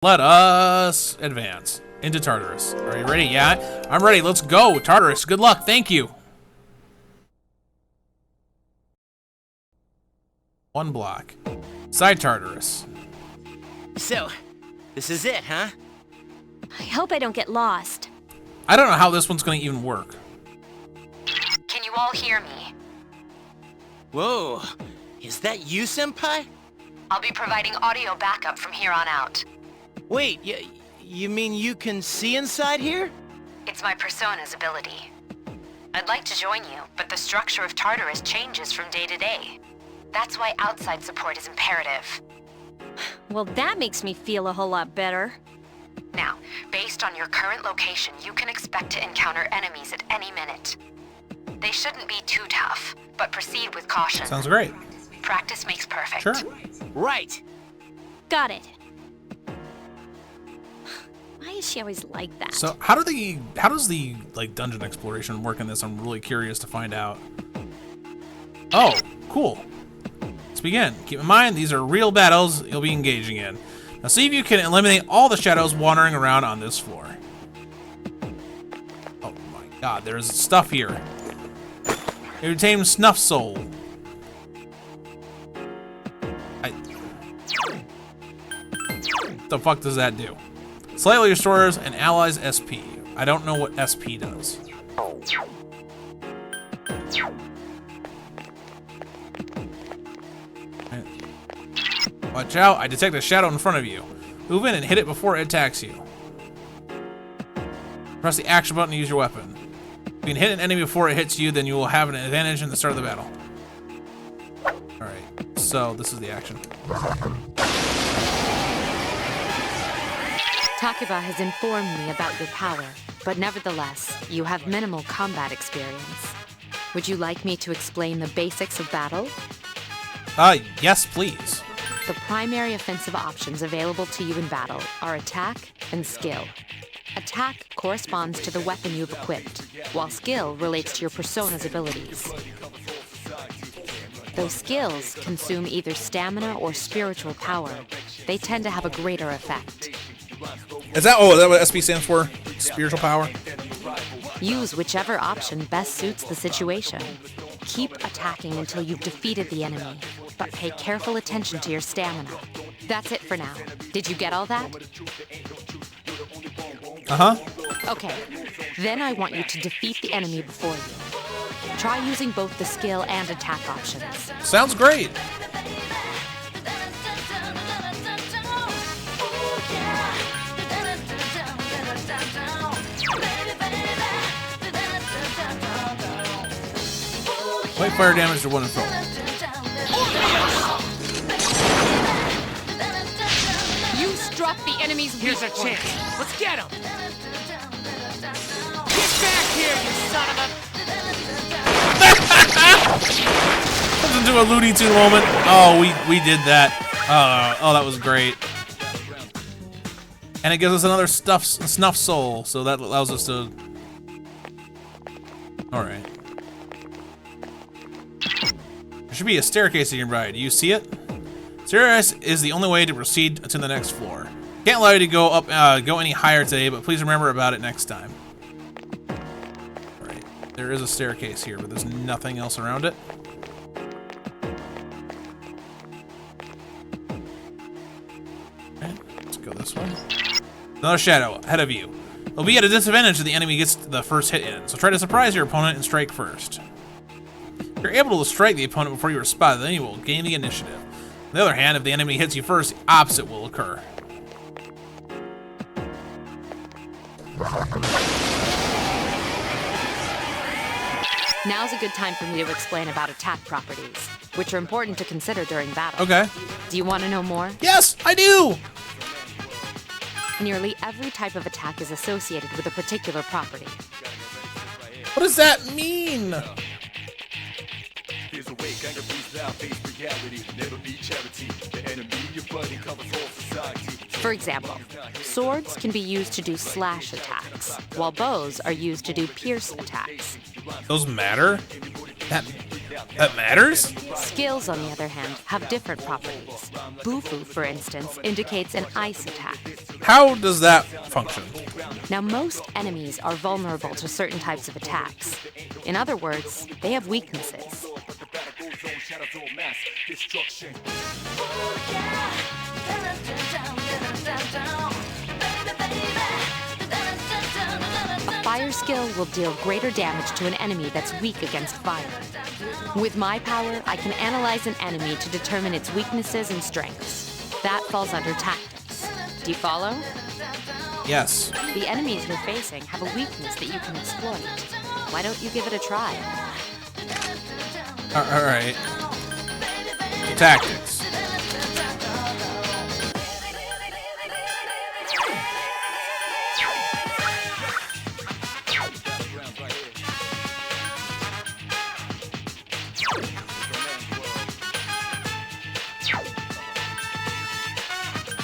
Let us advance into Tartarus. Are you ready? Yeah, I'm ready. Let's go, Tartarus. Good luck. Thank you. 1 block. Side Tartarus. So, this is it, huh? I hope I don't get lost. I don't know how this one's going to even work. Can you all hear me? Whoa, is that you, Senpai? I'll be providing audio backup from here on out. Wait, you mean you can see inside here? It's my persona's ability. I'd like to join you, but the structure of Tartarus changes from day to day. That's why outside support is imperative. Well, that makes me feel a whole lot better. Now, based on your current location, you can expect to encounter enemies at any minute. They shouldn't be too tough, but proceed with caution. Sounds great. Practice makes perfect. Sure. Right. Got it. Why is she always like that? So how does the like dungeon exploration work in this? I'm really curious to find out. Oh, cool. Let's begin. Keep in mind, these are real battles you'll be engaging in. Now see if you can eliminate all the shadows wandering around on this floor. Oh my god, there's stuff here. You retain Snuff Soul. What the fuck does that do? Slightly restores an ally's SP. I don't know what SP does. Watch out, I detect a shadow in front of you. Move in and hit it before it attacks you. Press the action button to use your weapon. If you can hit an enemy before it hits you, then you will have an advantage in the start of the battle. Alright, so this is the action. Takeba has informed me about your power, but nevertheless, you have minimal combat experience. Would you like me to explain the basics of battle? Yes, please. The primary offensive options available to you in battle are attack and skill. Attack corresponds to the weapon you've equipped, while skill relates to your persona's abilities. Though skills consume either stamina or spiritual power, they tend to have a greater effect. Is that what SP stands for? Spiritual power? Use whichever option best suits the situation. Keep attacking until you've defeated the enemy, but pay careful attention to your stamina. That's it for now. Did you get all that? Uh-huh. Okay, then I want you to defeat the enemy before you. Try using both the skill and attack options. Sounds great. White fire damage to one and foe. You struck the enemy's weak Here's a point. chance. Let's get him. Get back here, you son of a... Turns into a Looney Tune moment. Oh, we did that. Oh, that was great. And it gives us another Snuff Soul, so that allows us to... Alright. There should be a staircase nearby. Do you see it? Staircase is the only way to proceed to the next floor. Can't allow you to go up, go any higher today, but please remember about it next time. Alright. There is a staircase here, but there's nothing else around it. Okay, let's go this way. Another shadow ahead of you. It'll be at a disadvantage if the enemy gets the first hit in, so try to surprise your opponent and strike first. If you're able to strike the opponent before you are spotted, then you will gain the initiative. On the other hand, if the enemy hits you first, the opposite will occur. Now's a good time for me to explain about attack properties, which are important to consider during battle. Okay. Do you want to know more? Yes, I do! Nearly every type of attack is associated with a particular property. What does that mean? For example, swords can be used to do slash attacks, while bows are used to do pierce attacks. Those matter? That That matters? Skills, on the other hand, have different properties. Bufu, for instance, indicates an ice attack. How does that function? Now, most enemies are vulnerable to certain types of attacks. In other words, they have weaknesses. A fire skill will deal greater damage to an enemy that's weak against fire. With my power, I can analyze an enemy to determine its weaknesses and strengths. That falls under tactics. Do you follow? Yes. The enemies you're facing have a weakness that you can exploit. Why don't you give it a try? Alright. Tactics.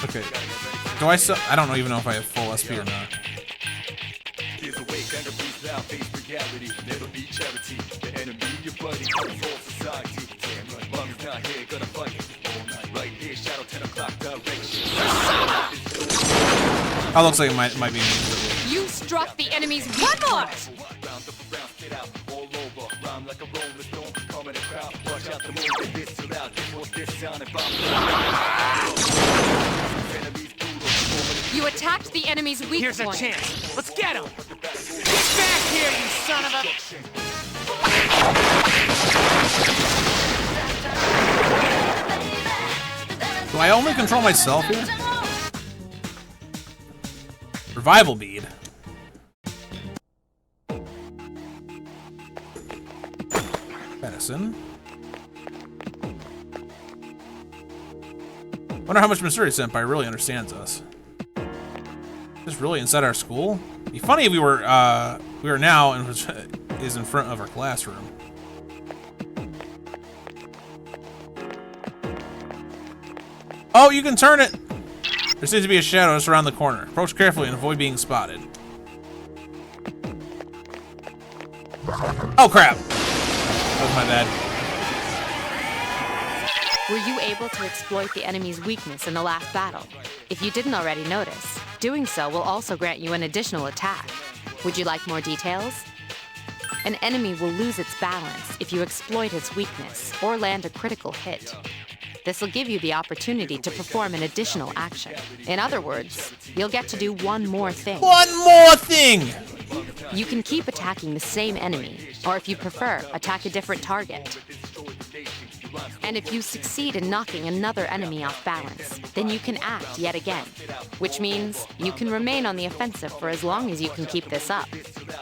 Okay. Do I still? I don't even know if I have full SP or not. Oh, looks like it might be me. You struck the enemy's one more! You attacked the enemy's weak Here's a point. chance. Let's get him. Get back here, you son of a... Do I only control myself here? Revival bead. Medicine. Wonder how much Mitsuri Senpai really understands us. Just really inside our school? It'd be funny if we were now and is in front of our classroom. Oh, you can turn it! There seems to be a shadow just around the corner. Approach carefully and avoid being spotted. Oh crap! That was my bad. Were you able to exploit the enemy's weakness in the last battle? If you didn't already notice, doing so will also grant you an additional attack. Would you like more details? An enemy will lose its balance if you exploit its weakness or land a critical hit. This will give you the opportunity to perform an additional action. In other words, you'll get to do one more thing. One more thing! You can keep attacking the same enemy, or if you prefer, attack a different target. And if you succeed in knocking another enemy off balance, then you can act yet again, which means you can remain on the offensive for as long as you can keep this up.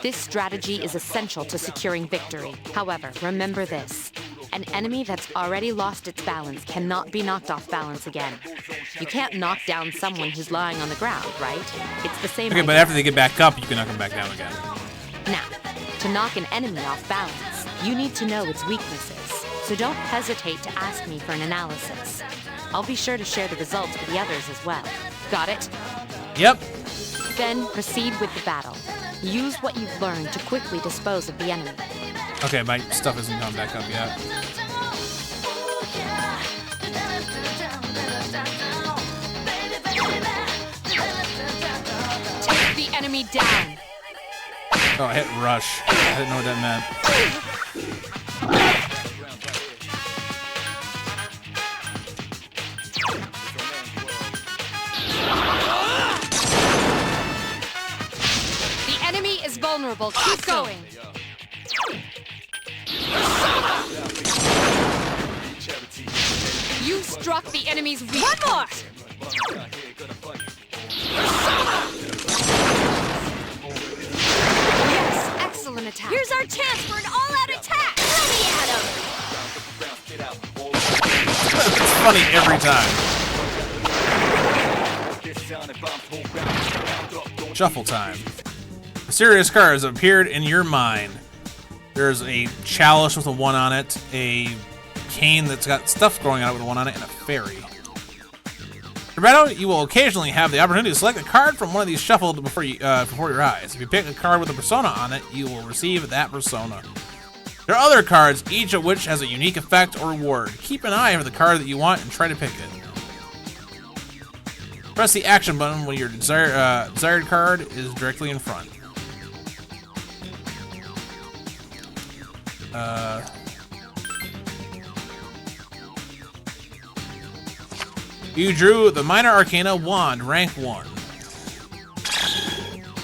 This strategy is essential to securing victory. However, remember this. An enemy that's already lost its balance cannot be knocked off balance again. You can't knock down someone who's lying on the ground, right? It's the same Okay, idea. but after they get back up, you can knock them back down again. Now, to knock an enemy off balance, you need to know its weaknesses. So don't hesitate to ask me for an analysis. I'll be sure to share the results with the others as well. Got it? Yep. Then proceed with the battle. Use what you've learned to quickly dispose of the enemy. Okay, my stuff isn't coming back up yet. Take the enemy down. Oh, I hit rush. I didn't know what that meant. The enemy is vulnerable. Keep going. You struck the enemy's weak. One more. Yes, excellent attack. Here's our chance for an all-out attack! Throw me at him! It's funny every time. Shuffle time. A serious card has appeared in your mind. There's a chalice with a 1 on it, a cane that's got stuff growing out with a 1 on it, and a fairy. For battle, you will occasionally have the opportunity to select a card from one of these shuffled before your eyes. If you pick a card with a persona on it, you will receive that persona. There are other cards, each of which has a unique effect or reward. Keep an eye for the card that you want and try to pick it. Press the action button when your desired card is directly in front. You drew the Minor Arcana Wand, rank 1.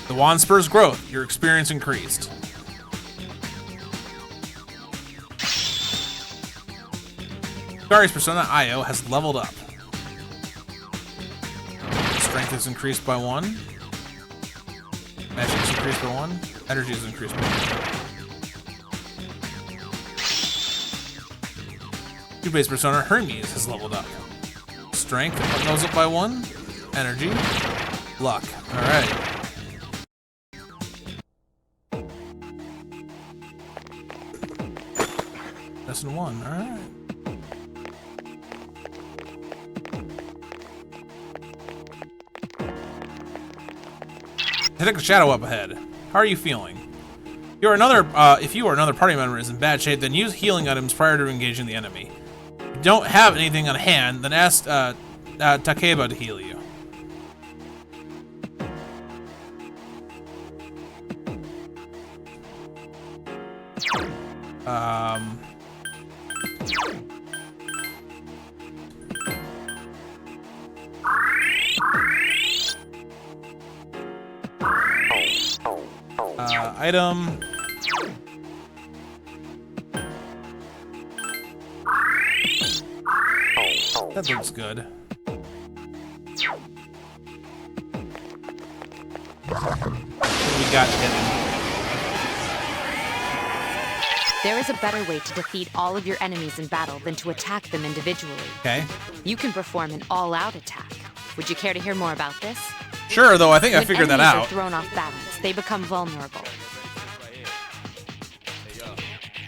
The wand spurs growth. Your experience increased. Darius Persona IO has leveled up. Strength is increased by 1. Magic is increased by 1. Energy is increased by 1. Two-base Persona Hermes has leveled up. Strength goes up by 1. Energy. Luck. Alright. Lesson 1. Alright. Detect a shadow up ahead. How are you feeling? If you or another party member is in bad shape, then use healing items prior to engaging the enemy. If you don't have anything on hand, then ask Takeba to heal you. Item. That looks good. We got hidden. There is a better way to defeat all of your enemies in battle than to attack them individually. Okay. You can perform an all-out attack. Would you care to hear more about this? Sure, though I think I figured that out. When enemies are thrown off balance, they become vulnerable.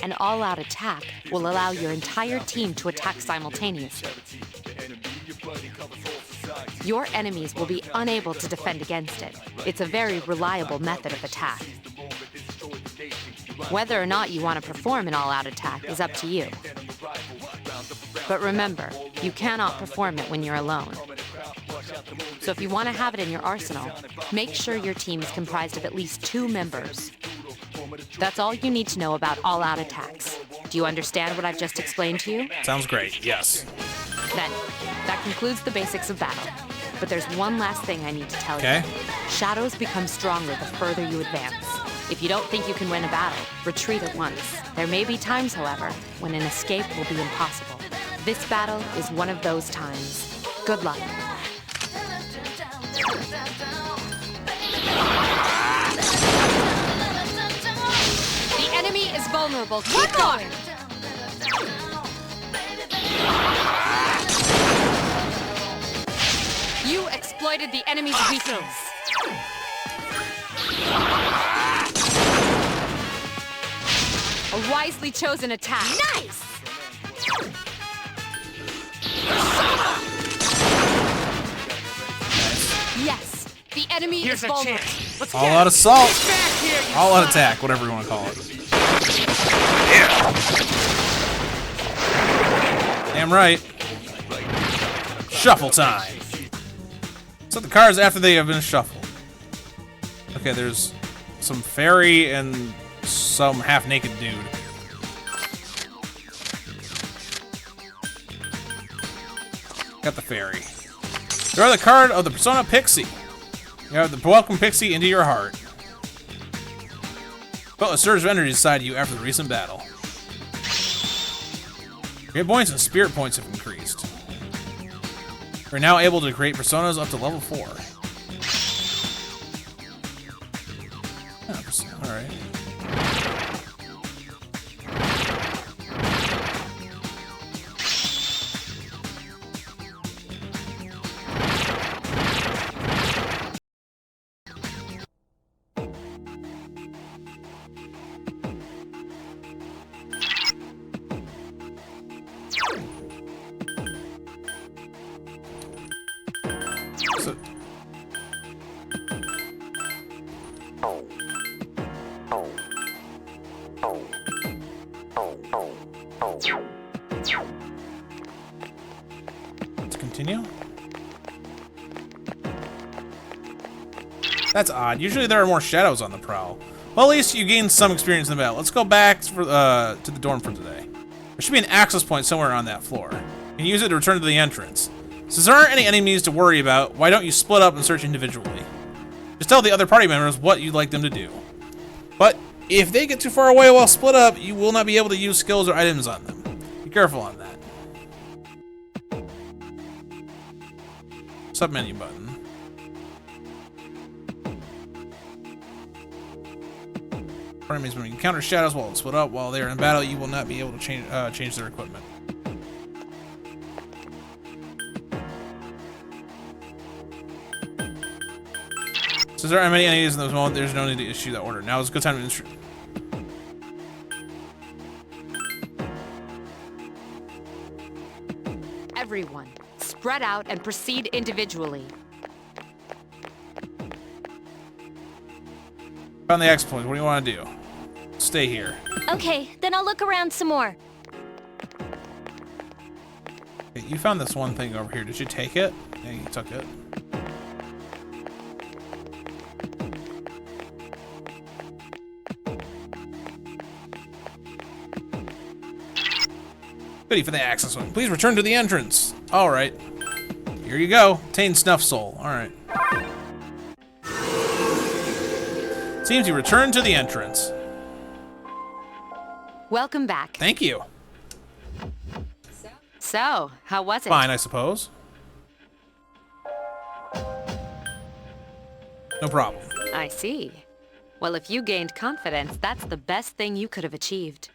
An all-out attack will allow your entire team to attack simultaneously. Your enemies will be unable to defend against it. It's a very reliable method of attack. Whether or not you want to perform an all-out attack is up to you. But remember, you cannot perform it when you're alone. So if you want to have it in your arsenal, make sure your team is comprised of at least 2 members. That's all you need to know about all-out attacks. Do you understand what I've just explained to you? Sounds great, yes. Then, that concludes the basics of battle. But there's one last thing I need to tell Okay. you. Shadows become stronger the further you advance. If you don't think you can win a battle, retreat at once. There may be times, however, when an escape will be impossible. This battle is one of those times. Good luck. The enemy is vulnerable. Keep going. You exploited the enemy's weakness. A wisely chosen attack. Nice! Yes, the enemy is vulnerable. Let's All out assault. All out attack, whatever you want to call it. Damn right. Shuffle time. Set the cards after they have been shuffled. Okay, there's some fairy and some half-naked dude. Got the fairy. Draw the card of the Persona Pixie. You have the welcome Pixie into your heart. Felt a surge of energy inside you after the recent battle. Your hit points and spirit points have increased. You're now able to create personas up to level 4. Oh, alright. So, Continue. That's odd. Usually there are more shadows on the prowl. Well, at least you gained some experience in the battle. Let's go back for, to the dorm for today. There should be an access point somewhere on that floor. You can use it to return to the entrance. Since there aren't any enemies to worry about, why don't you split up and search individually? Just tell the other party members what you'd like them to do. But if they get too far away while split up, you will not be able to use skills or items on them. Be careful on that. Submenu button. Enemies, when you encounter shadows while split up while they are in battle, you will not be able to change their equipment. Since there aren't many enemies in this moment, there's no need to issue that order. Now is a good time to Everyone, spread out and proceed individually. Found the X point. What do you want to do? Stay here. Okay, then I'll look around some more. Okay, you found this one thing over here. Did you take it? Yeah, you took it. Goody for the access one. Please return to the entrance. Alright. Here you go. Obtain Snuff Soul. Alright. Seems you returned to the entrance. Welcome back. Thank you. So, how was it? Fine, I suppose. No problem. I see. Well, if you gained confidence, that's the best thing you could have achieved.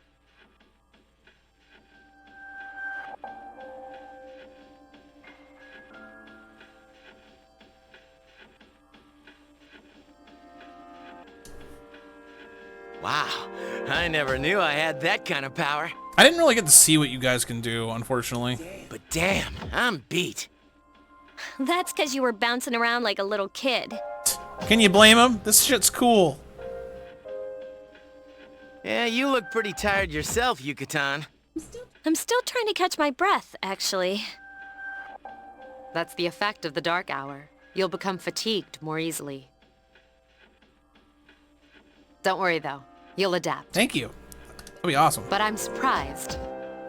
Wow, I never knew I had that kind of power. I didn't really get to see what you guys can do, unfortunately. But damn, I'm beat. That's because you were bouncing around like a little kid. Can you blame him? This shit's cool. Yeah, you look pretty tired yourself, Yucatan. I'm still trying to catch my breath, actually. That's the effect of the dark hour. You'll become fatigued more easily. Don't worry, though. You'll adapt. Thank you. That'll be awesome. But I'm surprised.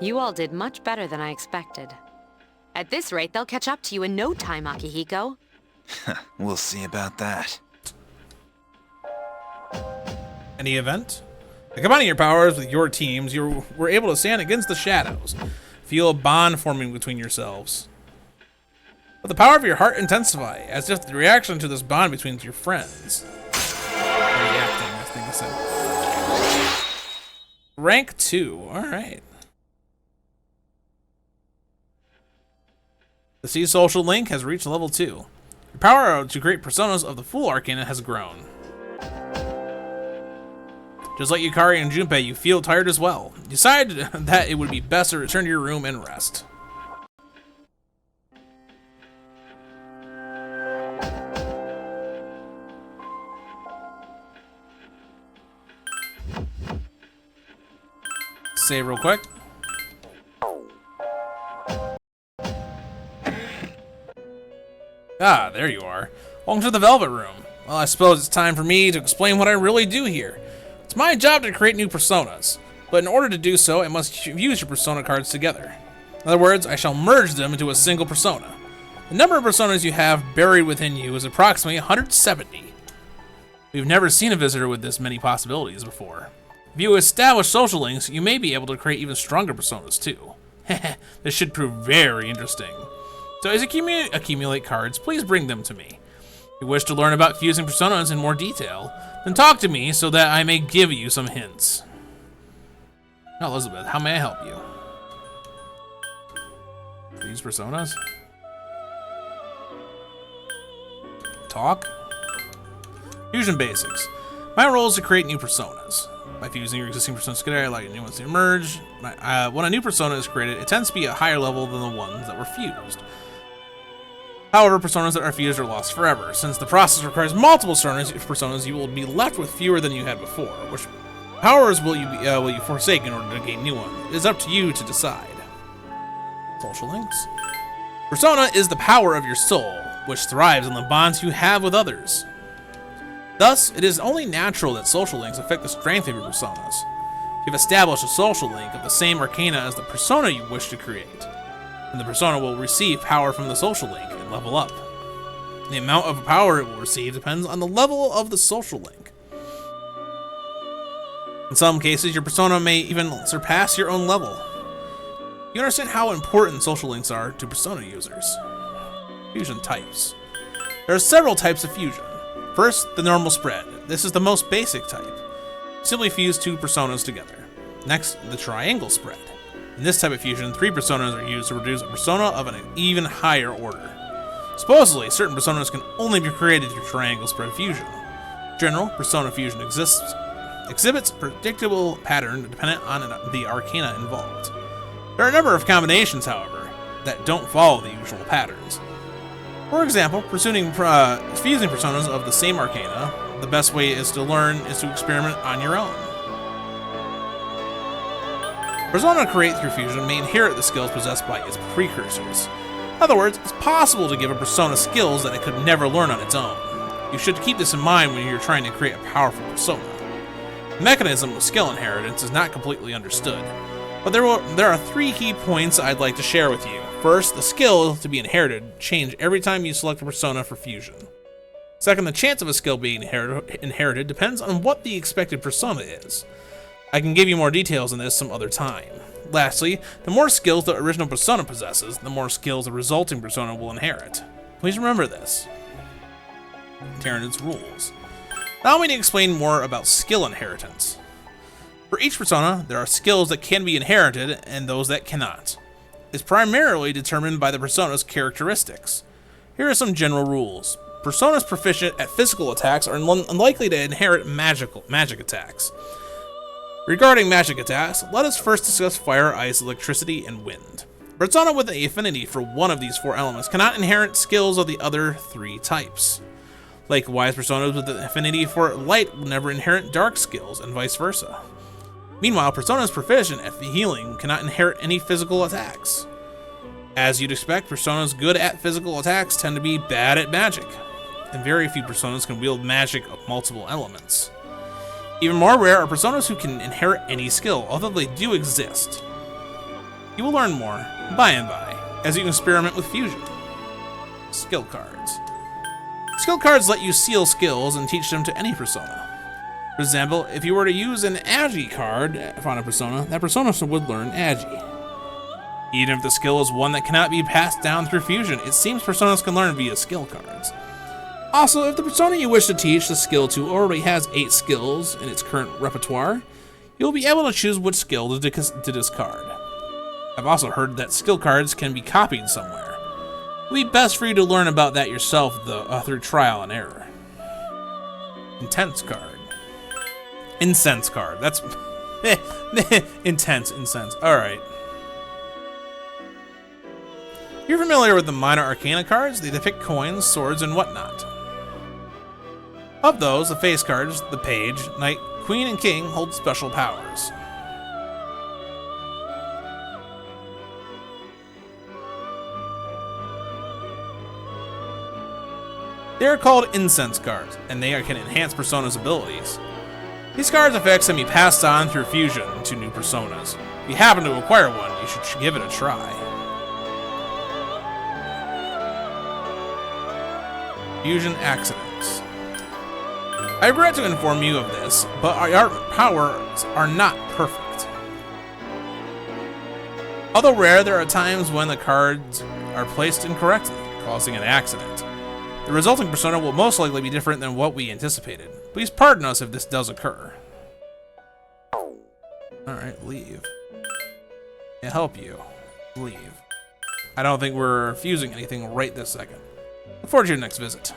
You all did much better than I expected. At this rate, they'll catch up to you in no time, Akihiko. We'll see about that. Any event? By combining your powers with your teams, you were able to stand against the shadows. Feel a bond forming between yourselves. Let the power of your heart intensify, as if the reaction to this bond between your friends. Reacting, I think I said. Rank 2. Alright. The Sea Social Link has reached level 2. Your power to create personas of the full Arcana has grown. Just like Yukari and Junpei, you feel tired as well. You decided that it would be best to return to your room and rest. Save real quick. Ah, there you are. Welcome to the Velvet Room. Well, I suppose it's time for me to explain what I really do here. It's my job to create new personas, but in order to do so, I must use your persona cards together. In other words, I shall merge them into a single persona. The number of personas you have buried within you is approximately 170. We've never seen a visitor with this many possibilities before. If you establish social links, you may be able to create even stronger personas too. This should prove very interesting. So as you accumulate cards, please bring them to me. If you wish to learn about fusing personas in more detail, then talk to me so that I may give you some hints. Now, Elizabeth, how may I help you? These personas? Talk? Fusion basics. My role is to create new personas. By fusing your existing personas together, I allow new ones to emerge. When a new persona is created, it tends to be at a higher level than the ones that were fused. However, personas that are fused are lost forever. Since the process requires multiple personas, you will be left with fewer than you had before. Which powers will you forsake in order to gain new ones? It is up to you to decide. Social links. Persona is the power of your soul, which thrives on the bonds you have with others. Thus, it is only natural that social links affect the strength of your personas. You've established a social link of the same arcana as the persona you wish to create, and the persona will receive power from the social link and level up. The amount of power it will receive depends on the level of the social link. In some cases, your persona may even surpass your own level. You understand how important social links are to persona users. Fusion types. There are several types of fusion. First, the normal spread. This is the most basic type. Simply fuse two personas together. Next, the triangle spread. In this type of fusion, 3 personas are used to produce a persona of an even higher order. Supposedly, certain personas can only be created through triangle spread fusion. In general, persona fusion exhibits predictable pattern dependent on the arcana involved. There are a number of combinations, however, that don't follow the usual patterns. For example, fusing personas of the same arcana, the best way is to experiment on your own. Persona created through fusion may inherit the skills possessed by its precursors. In other words, it's possible to give a persona skills that it could never learn on its own. You should keep this in mind when you're trying to create a powerful persona. The mechanism of skill inheritance is not completely understood, but there are 3 key points I'd like to share with you. First, the skill to be inherited change every time you select a persona for fusion. Second, the chance of a skill being inherited depends on what the expected persona is. I can give you more details on this some other time. Lastly, the more skills the original persona possesses, the more skills the resulting persona will inherit. Please remember this. Inheritance rules. Now we need to explain more about skill inheritance. For each persona, there are skills that can be inherited and those that cannot. It's primarily determined by the persona's characteristics. Here are some general rules. Personas proficient at physical attacks are unlikely to inherit magic attacks. Regarding magic attacks, let us first discuss fire, ice, electricity, and wind. A persona with an affinity for one of these 4 elements cannot inherit skills of the other 3 types. Likewise, personas with an affinity for light will never inherit dark skills, and vice versa. Meanwhile, personas proficient at healing cannot inherit any physical attacks. As you'd expect, personas good at physical attacks tend to be bad at magic, and very few personas can wield magic of multiple elements. Even more rare are personas who can inherit any skill, although they do exist. You will learn more by and by, as you experiment with fusion. Skill cards. Skill cards let you seal skills and teach them to any persona. For example, if you were to use an Agi card on a persona, that persona would learn Agi. Even if the skill is one that cannot be passed down through fusion, it seems personas can learn via skill cards. Also, if the persona you wish to teach the skill to already has 8 skills in its current repertoire, you'll be able to choose which skill to discard. I've also heard that skill cards can be copied somewhere. It would be best for you to learn about that yourself through trial and error. Intense card. Incense card. That's intense incense. Alright. You're familiar with the minor arcana cards? They depict coins, swords, and whatnot. Of those, the face cards, the page, knight, queen, and king hold special powers. They are called incense cards, and they can enhance personas' abilities. These cards' effects can be passed on through fusion to new personas. If you happen to acquire one, you should give it a try. Fusion accidents. I regret to inform you of this, but our powers are not perfect. Although rare, there are times when the cards are placed incorrectly, causing an accident. The resulting persona will most likely be different than what we anticipated. Please pardon us if this does occur. Alright, leave. Can't help you. Leave. I don't think we're fusing anything right this second. Look forward to your next visit.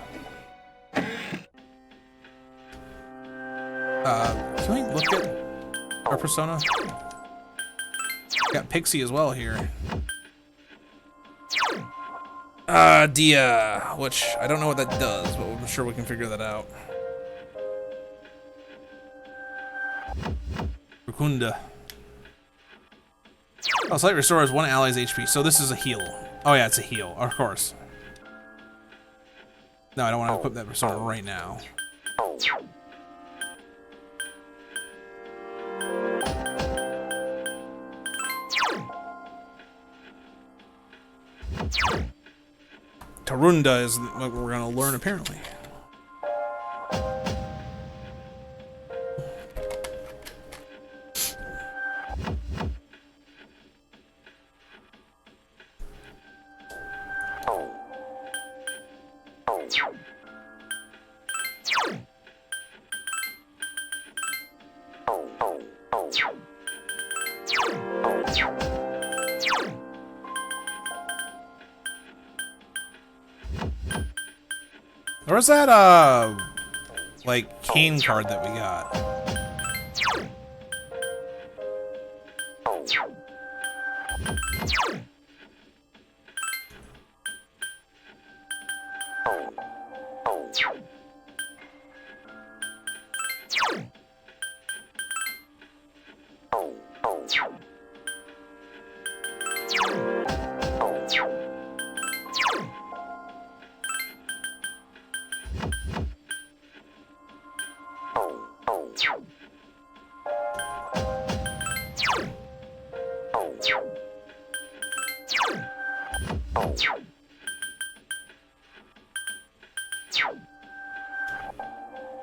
Can we look at our persona? Got Pixie as well here. Dia, which I don't know what that does, but I'm sure we can figure that out. Rukunda. Oh, slight restores 1 ally's HP, so this is a heal. Oh yeah, it's a heal, of course. No, I don't want to equip that persona right now. Tarunda is what we're gonna learn apparently. Or was that, like, cane card that we got?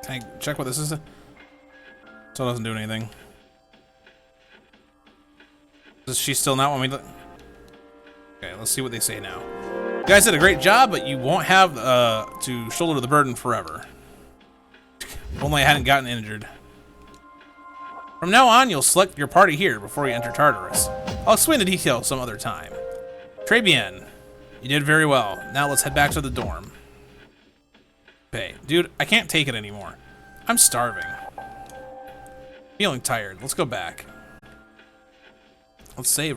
Can I check what this is? Still doesn't do anything. Does she still not want me to... Okay, let's see what they say now. You guys did a great job, but you won't have to shoulder the burden forever. If only I hadn't gotten injured. From now on, you'll select your party here before you enter Tartarus. I'll explain the details some other time. Très bien. You did very well. Now let's head back to the dorm. Okay, dude, I can't take it anymore. I'm starving. Feeling tired. Let's go back. Let's save.